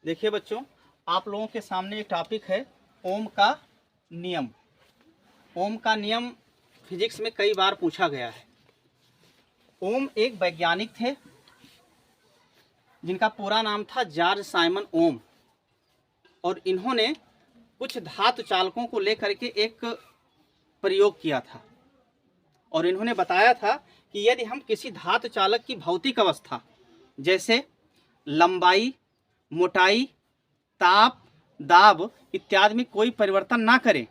देखिए बच्चों, आप लोगों के सामने एक टॉपिक है ओम का नियम। ओम का नियम फिजिक्स में कई बार पूछा गया है। ओम एक वैज्ञानिक थे जिनका पूरा नाम था जॉर्ज साइमन ओम, और इन्होंने कुछ धातु चालकों को लेकर के एक प्रयोग किया था। और इन्होंने बताया था कि यदि हम किसी धातु चालक की भौतिक अवस्था जैसे लंबाई, मोटाई, ताप, दाब इत्यादि में कोई परिवर्तन ना करें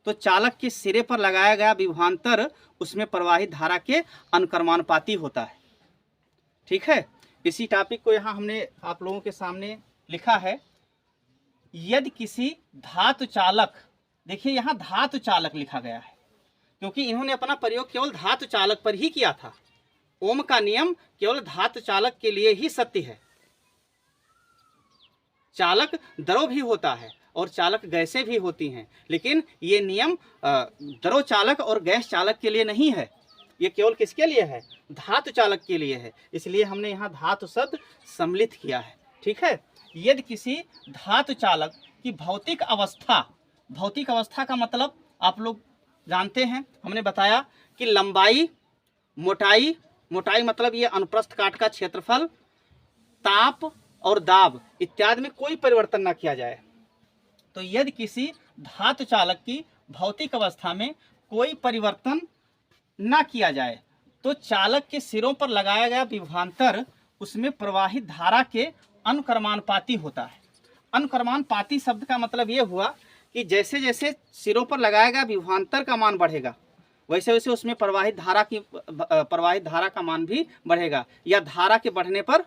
तो चालक के सिरे पर लगाया गया विभवांतर उसमें प्रवाहित धारा के अनुक्रमानुपाती होता है। ठीक है, इसी टॉपिक को यहाँ हमने आप लोगों के सामने लिखा है। यदि किसी धातु चालक, देखिए यहाँ धातु चालक लिखा गया है क्योंकि इन्होंने अपना प्रयोग केवल धातु चालक पर ही किया था। ओम का नियम केवल धातु चालक के लिए ही सत्य है। चालक द्रव भी होता है और चालक गैसें भी होती हैं, लेकिन ये नियम द्रव चालक और गैस चालक के लिए नहीं है। ये केवल किसके लिए है? धातु चालक के लिए है। इसलिए हमने यहाँ धातु शब्द सम्मिलित किया है। ठीक है, यदि किसी धातु चालक की भौतिक अवस्था का मतलब आप लोग जानते हैं, हमने बताया कि लंबाई, मोटाई मतलब ये अनुप्रस्थ काट का क्षेत्रफल, ताप और दाब इत्यादि में कोई परिवर्तन ना किया जाए। तो यदि किसी धातु चालक की भौतिक अवस्था में कोई परिवर्तन ना किया जाए तो चालक के सिरों पर लगाया गया विभवांतर उसमें प्रवाहित धारा के अनुक्रमानुपाती होता है। अनुक्रमानुपाती शब्द का मतलब ये हुआ कि जैसे जैसे सिरों पर लगाया गया विभवांतर का मान बढ़ेगा वैसे वैसे उसमें प्रवाहित धारा का मान भी बढ़ेगा, या धारा के बढ़ने पर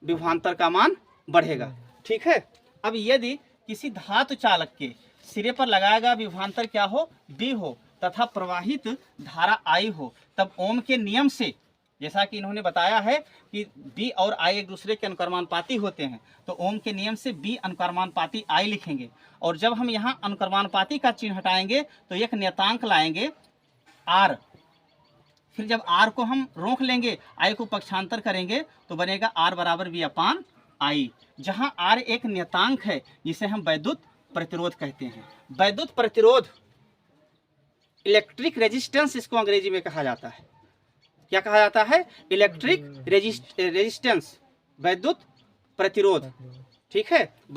विभवांतर का मान बढ़ेगा। ठीक है, अब यदि किसी धातु चालक के सिरे पर लगाया गया विभवांतर क्या हो? बी हो तथा प्रवाहित धारा आई हो, तब ओम के नियम से, जैसा कि इन्होंने बताया है कि बी और आई एक दूसरे के अनुक्रमानुपाती होते हैं, तो ओम के नियम से बी अनुक्रमानुपाती आई लिखेंगे। और जब हम यहाँ अनुक्रमानुपाती का चिन्ह हटाएंगे तो एक नियतांक लाएंगे आर। फिर जब आर को हम रोक लेंगे, आई को पक्षांतर करेंगे तो बनेगा आर बराबर वी अपान आई, जहाँ आर एक नियतांक है जिसे हम वैद्युत प्रतिरोध कहते हैं। वैद्युत प्रतिरोध, इलेक्ट्रिक रेजिस्टेंस इसको अंग्रेजी में कहा जाता है। क्या कहा जाता है? इलेक्ट्रिक रेजिस्टेंस, वैद्युत प्रतिरोध। ठीक है।